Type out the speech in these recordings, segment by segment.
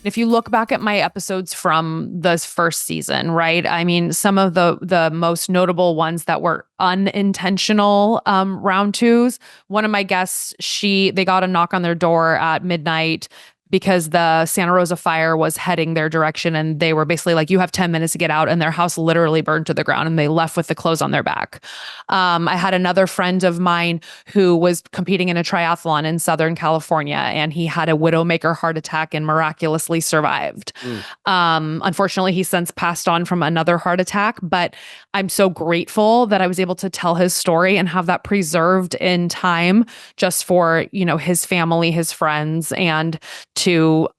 If you look back at my episodes from this first season, right? I mean, some of the most notable ones that were unintentional round twos. One of my guests, they got a knock on their door at midnight because the Santa Rosa fire was heading their direction, and they were basically like, you have 10 minutes to get out, and their house literally burned to the ground, and they left with the clothes on their back. I had another friend of mine who was competing in a triathlon in Southern California, and he had a widowmaker heart attack and miraculously survived. Unfortunately, he since passed on from another heart attack, but I'm so grateful that I was able to tell his story and have that preserved in time just for, his family, his friends, and to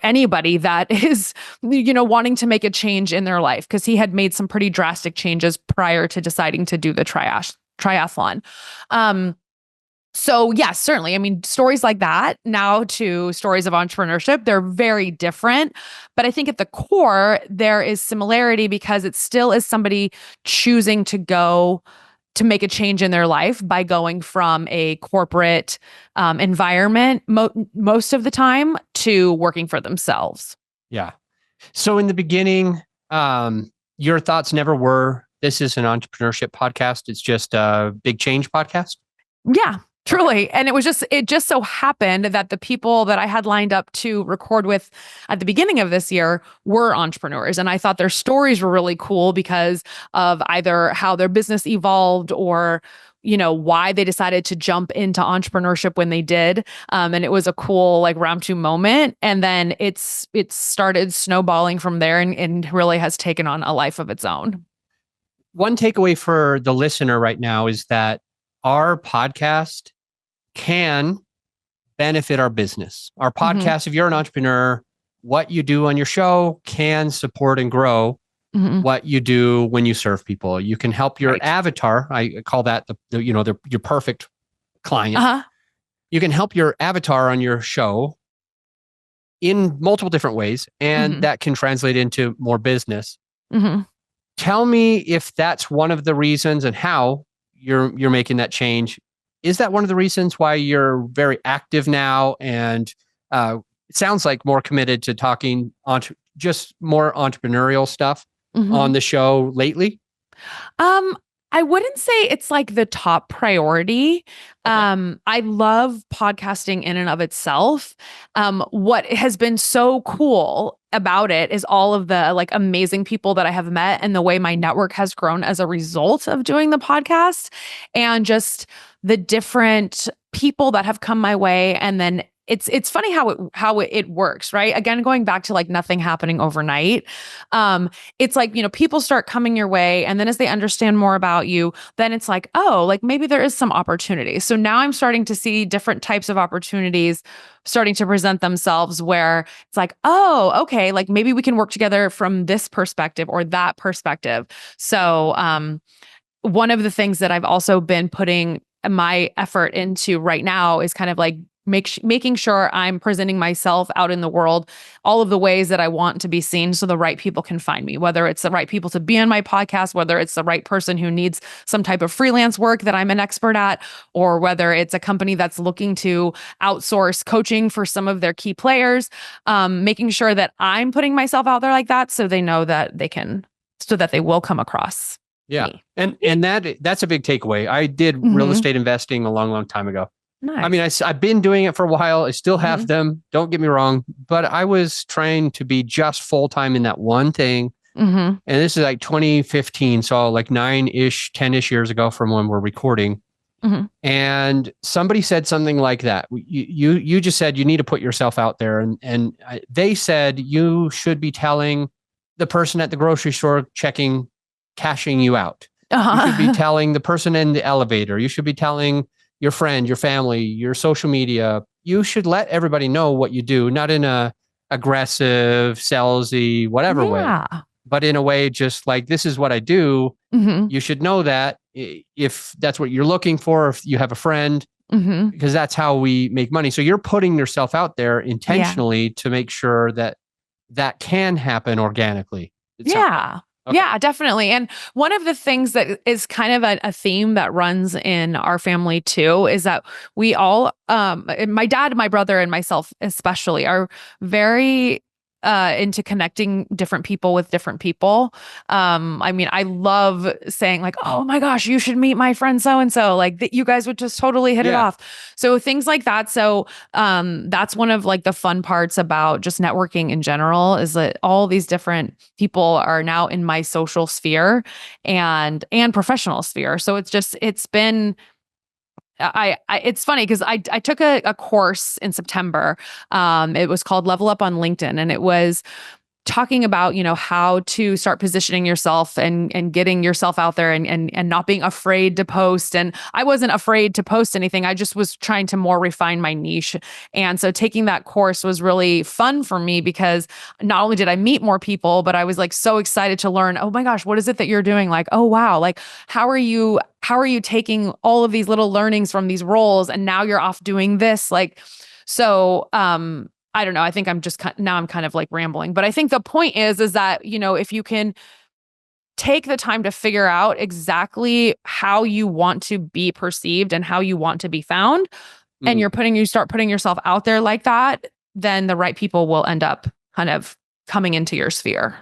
anybody that is wanting to make a change in their life, because he had made some pretty drastic changes prior to deciding to do the triathlon. So yes, certainly. I mean, stories like that now to stories of entrepreneurship, they're very different, but I think at the core there is similarity, because it still is somebody choosing to go to make a change in their life by going from a corporate environment most of the time to working for themselves. Yeah. So in the beginning, your thoughts never were, this is an entrepreneurship podcast. It's just a big change podcast. Yeah, truly. And it just so happened that the people that I had lined up to record with at the beginning of this year were entrepreneurs. And I thought their stories were really cool because of either how their business evolved or, why they decided to jump into entrepreneurship when they did. And it was a cool round two moment. And then it started snowballing from there and really has taken on a life of its own. One takeaway for the listener right now is that our podcast can benefit our business. Our podcast, if you're an entrepreneur, what you do on your show can support and grow what you do when you serve people. You can help your avatar. I call that your perfect client. You can help your avatar on your show in multiple different ways, and that can translate into more business. Tell me if that's one of the reasons and how you're making that change. Is that one of the reasons why you're very active now and it sounds like more committed to talking on just more entrepreneurial stuff on the show lately? I wouldn't say it's the top priority. Okay. I love podcasting in and of itself. What has been so cool about it is all of the amazing people that I have met and the way my network has grown as a result of doing the podcast, and just the different people that have come my way. And then it's funny how it works, right? Again, going back to nothing happening overnight. It's people start coming your way, and then as they understand more about you, then it's maybe there is some opportunity. So now I'm starting to see different types of opportunities starting to present themselves where it's okay, maybe we can work together from this perspective or that perspective. So one of the things that I've also been putting my effort into right now is kind of making sure I'm presenting myself out in the world, all of the ways that I want to be seen, so the right people can find me, whether it's the right people to be on my podcast, whether it's the right person who needs some type of freelance work that I'm an expert at, or whether it's a company that's looking to outsource coaching for some of their key players, making sure that I'm putting myself out there like that so they know that so that they will come across. Yeah. Me. And that's a big takeaway. I did real estate investing a long time ago. Nice. I mean, I've been doing it for a while. I still have them. Don't get me wrong. But I was trying to be just full-time in that one thing. And this is 2015. So 9-ish, 10-ish years ago from when we're recording. And somebody said something like that. You just said you need to put yourself out there. And they said you should be telling the person at the grocery store cashing you out. You should be telling the person in the elevator. You should be telling your friend, your family, your social media. You should let everybody know what you do, not in a aggressive, salesy, whatever way, but in a way just this is what I do. You should know that if that's what you're looking for, if you have a friend, because that's how we make money. So you're putting yourself out there intentionally to make sure that can happen organically. Okay. Yeah, definitely. And one of the things that is kind of a theme that runs in our family too is that we all, my dad, my brother, and myself especially, are very into connecting different people with different people. I mean, I love saying like, "Oh my gosh, you should meet my friend so and so." Like that, you guys would just totally hit it Yeah. off. So things like that. So that's one of like the fun parts about just networking in general is that all these different people are now in my social sphere and professional sphere. So it's been it's funny because I took a course in September. It was called Level Up on LinkedIn, and it was talking about, you know, how to start positioning yourself and getting yourself out there and not being afraid to post. And I wasn't afraid to post anything. I just was trying to more refine my niche. And so taking that course was really fun for me because not only did I meet more people, but I was like so excited to learn, oh my gosh, what is it that you're doing? Like, oh wow, like how are you taking all of these little learnings from these roles and now you're off doing this? Like, so I don't know. I think now I'm kind of like rambling, but I think the point is that, you know, if you can take the time to figure out exactly how you want to be perceived and how you want to be found, and you start putting yourself out there like that, then the right people will end up kind of coming into your sphere.